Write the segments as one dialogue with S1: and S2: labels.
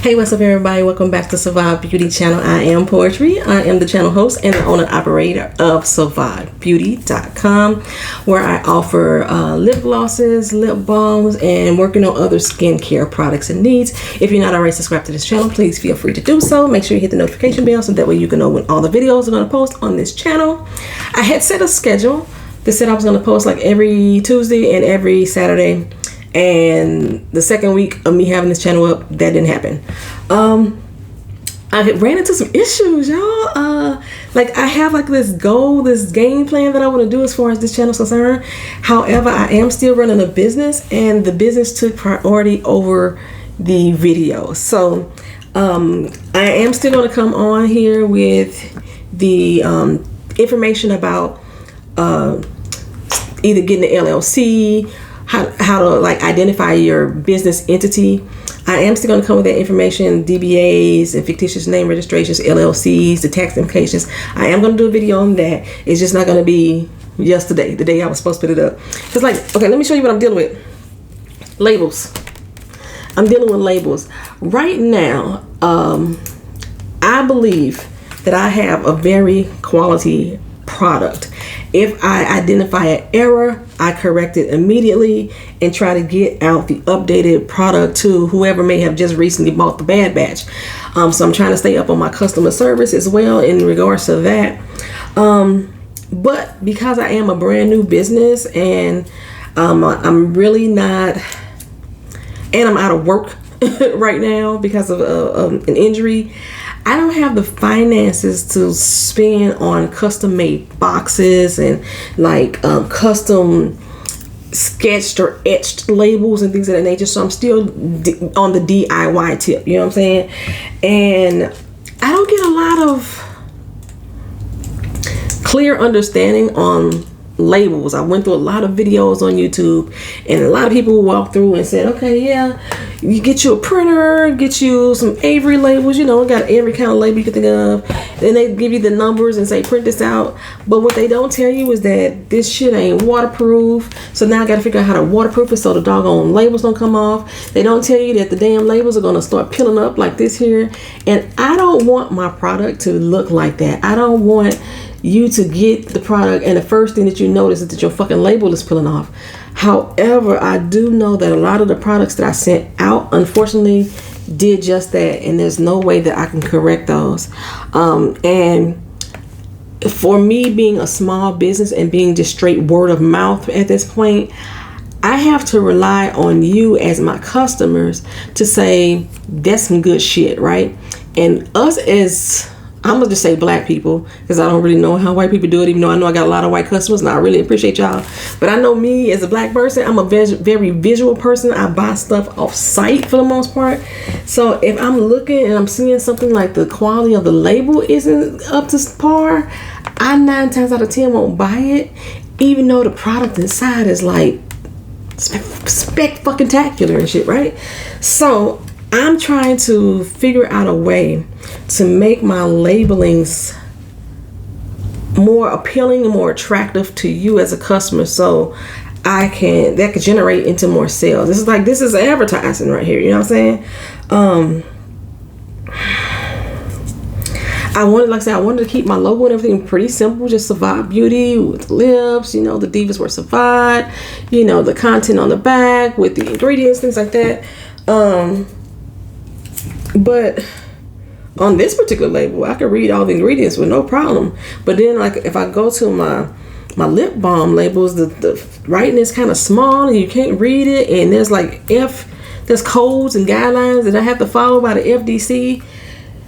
S1: Hey, what's up everybody? Welcome back to Sivad Beauty channel. I am Poetry. I am the channel host and the owner operator of SivadBeauty.com, where I offer lip glosses, lip balms, and working on other skincare products and needs. If you're not already subscribed to this channel, please feel free to do so. Make sure you hit the notification bell so that way you can know when all the videos are going to post on this channel. I had set a schedule that said I was going to post like every Tuesday and every Saturday. And the second week of me having this channel up, that didn't happen. I ran into some issues, y'all. Like I have like this goal, this game plan that I want to do as far as this channel is concerned. However, I am still running a business, and the business took priority over the video. So I am still going to come on here with the information about either getting the LLC, how to like identify your business entity. I am still going to come with that information, DBAs and fictitious name registrations, LLCs, the tax implications. I am going to do a video on that. It's just not going to be yesterday, the day I was supposed to put it up. It's like, okay, let me show you what I'm dealing with. Labels. I'm dealing with labels. Right now, I believe that I have a very quality product. If I identify an error, I correct it immediately and try to get out the updated product to whoever may have just recently bought the bad batch. So I'm trying to stay up on my customer service as well in regards to that. But because I am a brand new business and I'm really not, and I'm out of work right now because of an injury, I don't have the finances to spend on custom made boxes and like custom sketched or etched labels and things of that nature. So I'm still on the DIY tip, you know what I'm saying? And I don't get a lot of clear understanding on labels. I went through a lot of videos on YouTube, and a lot of people walked through and said, okay, yeah, you get you a printer, get you some Avery labels, you know, got every kind of label you can think of. Then they give you the numbers and say print this out. But what they don't tell you is that this shit ain't waterproof. So now I got to figure out how to waterproof it so the doggone labels don't come off. They don't tell you that the damn labels are going to start peeling up like this here. And I don't want my product to look like that. I don't want you to get the product and the first thing that you notice is that your fucking label is peeling off. However, I do know that a lot of the products that I sent out, unfortunately, did just that, and there's no way that I can correct those. And for me, being a small business and being just straight word of mouth at this point, I have to rely on you as my customers to say that's some good shit, right? And us as, I'm gonna just say black people, because I don't really know how white people do it, even though I know I got a lot of white customers and I really appreciate y'all. But I know me as a black person, I'm a very visual person. I buy stuff off site for the most part. So if I'm looking and I'm seeing something like the quality of the label isn't up to par, I 9 times out of 10 won't buy it, even though the product inside is like spectacular and shit, right? So I'm trying to figure out a way to make my labelings more appealing and more attractive to you as a customer, so that could generate into more sales. This is advertising right here, you know what I'm saying? I wanted to keep my logo and everything pretty simple, just Sivad Beauty with lips, you know, the divas were Sivad, you know, the content on the back with the ingredients, things like that. But on this particular label, I could read all the ingredients with no problem. But then, like, if I go to my lip balm labels, the writing is kind of small and you can't read it. And there's like there's codes and guidelines that I have to follow by the FDC.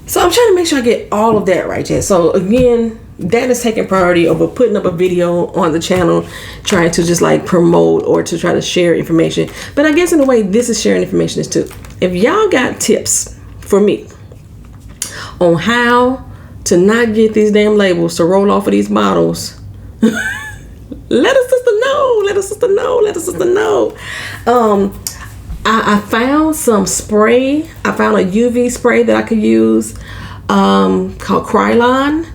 S1: So I'm trying to make sure I get all of that right there. So again, that is taking priority over putting up a video on the channel, trying to just like promote or to try to share information. But I guess in a way, this is sharing information too. If y'all got tips for me on how to not get these damn labels to roll off of these bottles, let a sister know. I found some spray. I found a UV spray that I could use called Krylon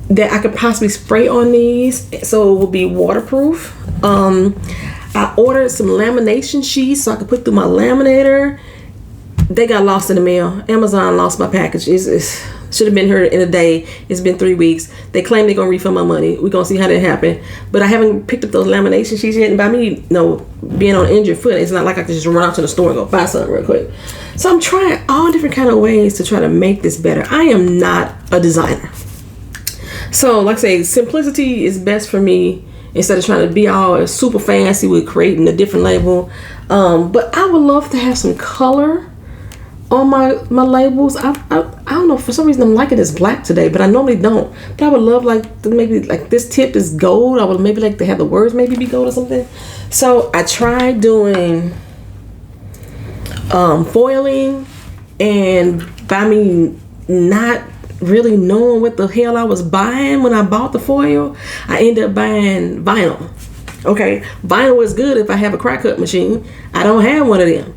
S1: that I could possibly spray on these so it will be waterproof. I ordered some lamination sheets so I could put through my laminator they got lost in the mail. Amazon lost my package. It's should have been here in a day. It's been 3 weeks. They claim they're gonna refund my money. We're gonna see how that happen. But I haven't picked up those lamination sheets yet. And by me, being on injured foot, it's not like I can just run out to the store and go buy something real quick. So I'm trying all different kind of ways to try to make this better. I am not a designer. So like I say, simplicity is best for me instead of trying to be all super fancy with creating a different label. But I would love to have some color on my labels. I don't know, for some reason I'm liking this black today, but I normally don't. But I would love maybe like this tip is gold. I would maybe like to have the words maybe be gold or something. So I tried doing foiling, and by me not really knowing what the hell I was buying when I bought the foil, I ended up buying vinyl. Okay, vinyl is good if I have a crack cut machine. I don't have one of them.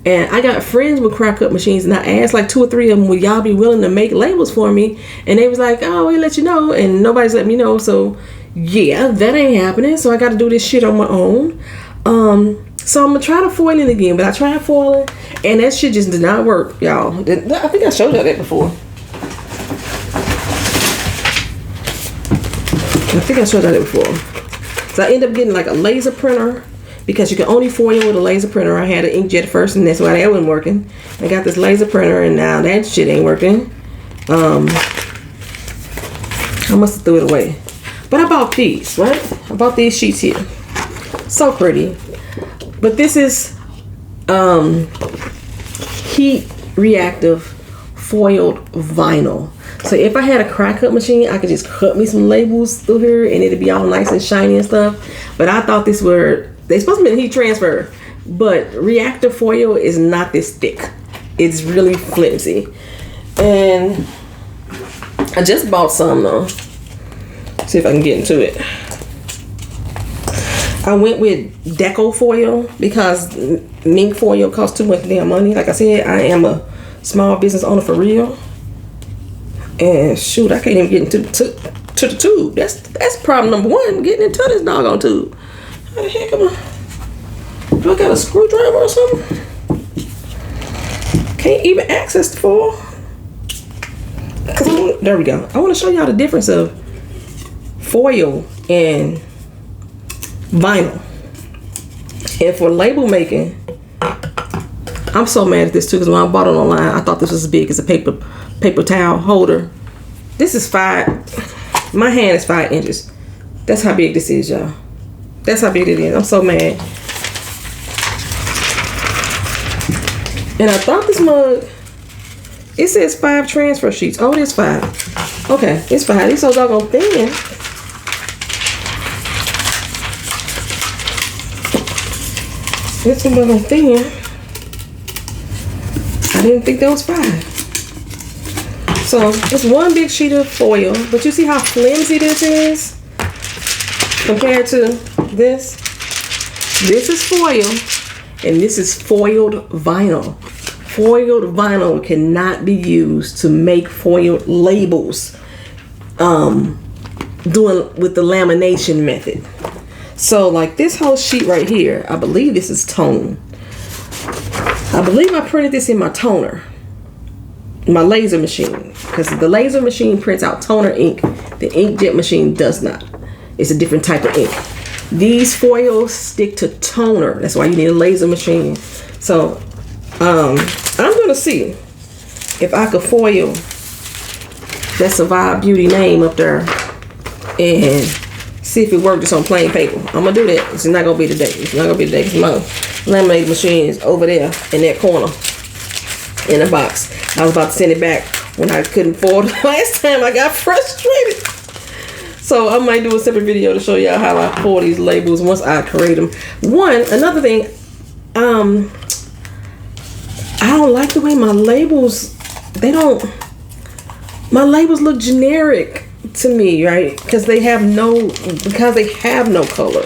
S1: And I got friends with crack cut machines, and I asked like 2 or 3 of them, would y'all be willing to make labels for me? And they was like, oh, we'll let you know. And nobody's let me know. So yeah, that ain't happening. So I got to do this shit on my own. So I'm gonna try to foil it again, but I tried foiling and that shit just did not work, y'all. I think I showed y'all that before. So I ended up getting like a laser printer, because you can only foil with a laser printer. I had an inkjet first, and that's why that wasn't working. I got this laser printer, and now that shit ain't working. I must have threw it away. But I bought these, right? I bought these sheets here. So pretty. But this is heat reactive foiled vinyl. So if I had a crack cut machine, I could just cut me some labels through here and it'd be all nice and shiny and stuff. But I thought they're supposed to be heat transfer, but reactive foil is not this thick. It's really flimsy. And I just bought some though. See if I can get into it. I went with deco foil because mink foil costs too much damn money. Like I said, I am a small business owner for real. And shoot, I can't even get into the tube. That's problem number 1, getting into this doggone tube. How the heck am I? Do I got a screwdriver or something? Can't even access the foil. There we go. I want to show y'all the difference of foil and vinyl. And for label making, I'm so mad at this too, because when I bought it online, I thought this was as big as a paper towel holder. This is 5. My hand is 5 inches. That's how big this is, y'all. That's how big it is. I'm so mad. And I thought this mug, it says 5 transfer sheets. Oh, it is 5. Okay, it's 5. These so doggone thin. It's so doggone thin. I didn't think that was 5. So it's 1 big sheet of foil, but you see how flimsy this is compared to this? This is foil, and this is foiled vinyl. Foiled vinyl cannot be used to make foiled labels doing with the lamination method. So like this whole sheet right here, I believe this is tone. I believe I printed this in my toner, my laser machine, because the laser machine prints out toner ink. The inkjet machine does not. It's a different type of ink. These foils stick to toner. That's why you need a laser machine. So I'm gonna see if I could foil that Sivad Beauty name up there and see if it works just on plain paper. I'm gonna do that. It's not gonna be today. It's not gonna be today because my laminate machine is over there in that corner in a box. I was about to send it back when I couldn't foil it last time. I got frustrated. So I might do a separate video to show y'all how I foil these labels once I create them. Another thing, I don't like the way my labels, my labels look generic to me, right? Because they have no color.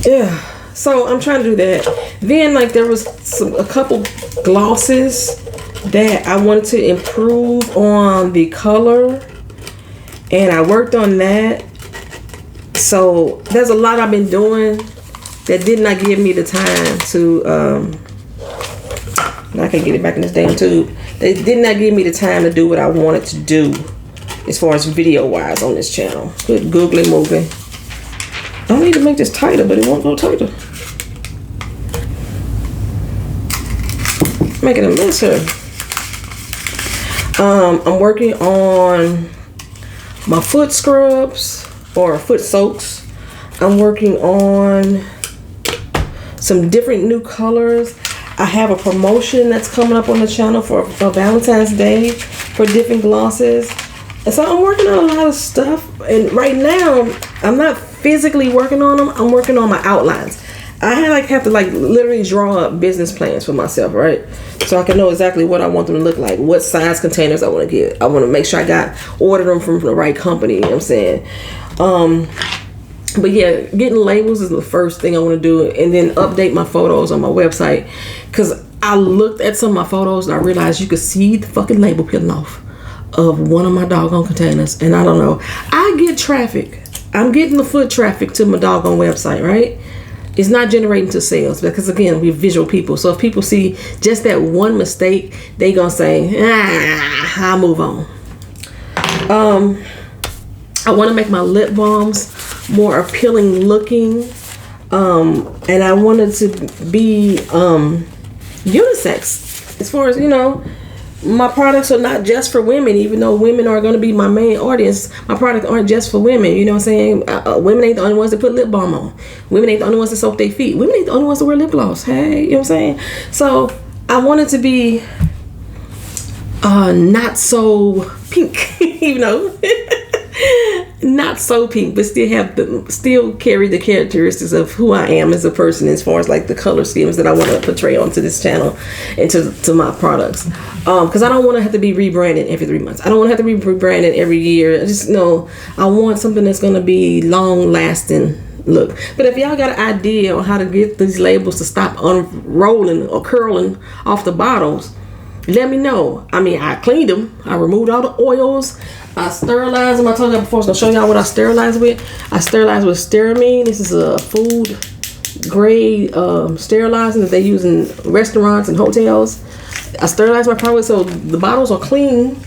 S1: Yeah, so I'm trying to do that. Then like there was a couple glosses that I wanted to improve on the color, and I worked on that. So there's a lot I've been doing that did not give me the time to I can't get it back in this damn tube. They did not give me the time to do what I wanted to do as far as video wise on this channel. Good googly moving. I need to make this tighter, but it won't go tighter. Making a mess here. I'm working on my foot scrubs or foot soaks. I'm working on some different new colors. I have a promotion that's coming up on the channel for Valentine's Day for different glosses. And so I'm working on a lot of stuff. And right now, I'm not physically working on them. I'm working on my outlines. I have to literally draw up business plans for myself, right? So I can know exactly what I want them to look like, what size containers I want to get. I want to make sure I ordered them from the right company, you know what I'm saying? But yeah, getting labels is the first thing I want to do, and then update my photos on my website. Because I looked at some of my photos and I realized you could see the fucking label peeling off of one of my doggone containers. And I don't know. I get traffic. I'm getting the foot traffic to my doggone website, right? It's not generating to sales because, again, we're visual people. So if people see just that one mistake, they going to say, I'll move on. I want to make my lip balms more appealing looking, and I wanted to be unisex as far as, you know, my products are not just for women, even though women are going to be my main audience. My products aren't just for women, you know what I'm saying? Women ain't the only ones that put lip balm on. Women ain't the only ones that soak their feet. Women ain't the only ones that wear lip gloss. Hey, you know what I'm saying? So I wanted to be not so pink, you know. Not so pink, but still carry the characteristics of who I am as a person, as far as like the color schemes that I want to portray onto this channel and to my products. Because I don't want to have to be rebranded every 3 months. I don't want to have to be rebranded every year. I just know I want something that's going to be long lasting. Look, but if y'all got an idea on how to get these labels to stop unrolling or curling off the bottles, let me know. I mean, I cleaned them. I removed all the oils. I sterilized them. I told you before, so I'll show y'all what I sterilized with. I sterilized with Steramine. This is a food grade sterilizing that they use in restaurants and hotels. I sterilized my product so the bottles are clean.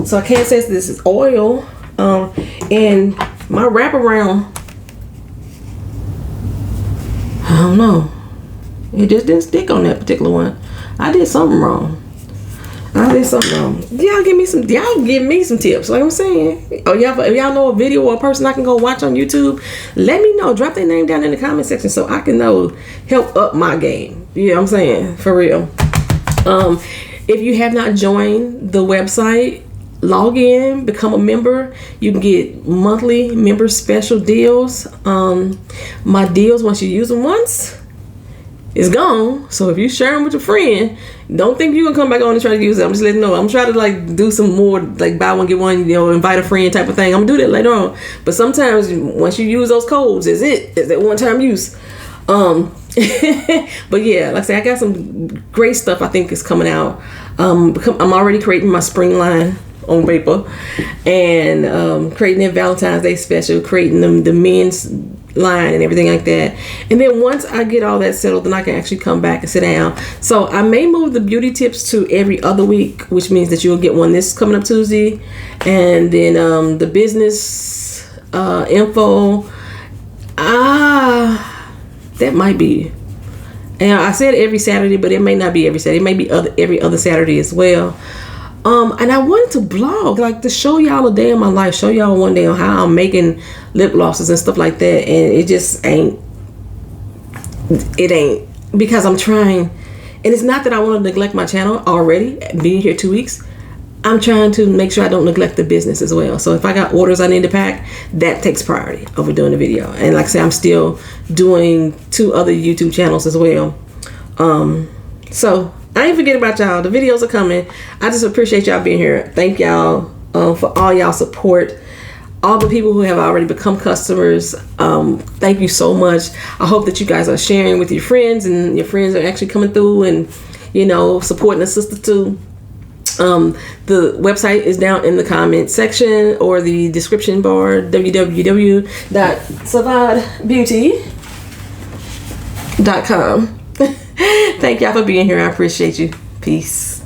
S1: So I can't say this is oil. And my wraparound, I don't know. It just didn't stick on that particular one. I did something wrong. Y'all give me some tips. Like I'm saying, if y'all know a video or a person I can go watch on YouTube, let me know. Drop their name down in the comment section so I can help up my game. You know what I'm saying? For real. If you have not joined the website, log in, become a member. You can get monthly member special deals. My deals, once you use them once, it's gone. So if you share them with your friend, don't think you're gonna come back on and try to use it. I'm just letting you know. I'm trying to do some more buy one get one, invite a friend type of thing. I'm gonna do that later on. But sometimes once you use those codes, it's that one time use. But yeah, like I say, I got some great stuff I think is coming out. I'm already creating my spring line on paper, and creating a Valentine's Day special, creating the men's line and everything like that. And then once I get all that settled, then I can actually come back and sit down. So I may move the beauty tips to every other week, which means that you'll get one this coming up Tuesday, and then the business info, that might be, and I said every Saturday, but it may not be every Saturday. It may be every other Saturday as well. And I wanted to blog, to show y'all a day of my life, show y'all one day on how I'm making lip glosses and stuff like that. And it just ain't, because I'm trying, and it's not that I want to neglect my channel already, being here 2 weeks. I'm trying to make sure I don't neglect the business as well. So if I got orders I need to pack, that takes priority over doing the video. And like I say, I'm still doing 2 other YouTube channels as well. So I ain't forget about y'all. The videos are coming. I just appreciate y'all being here. Thank y'all for all y'all support. All the people who have already become customers, thank you so much. I hope that you guys are sharing with your friends, and your friends are actually coming through and, supporting the sister too. The website is down in the comment section or the description bar, www.sivad.beauty. Thank y'all for being here. I appreciate you. Peace.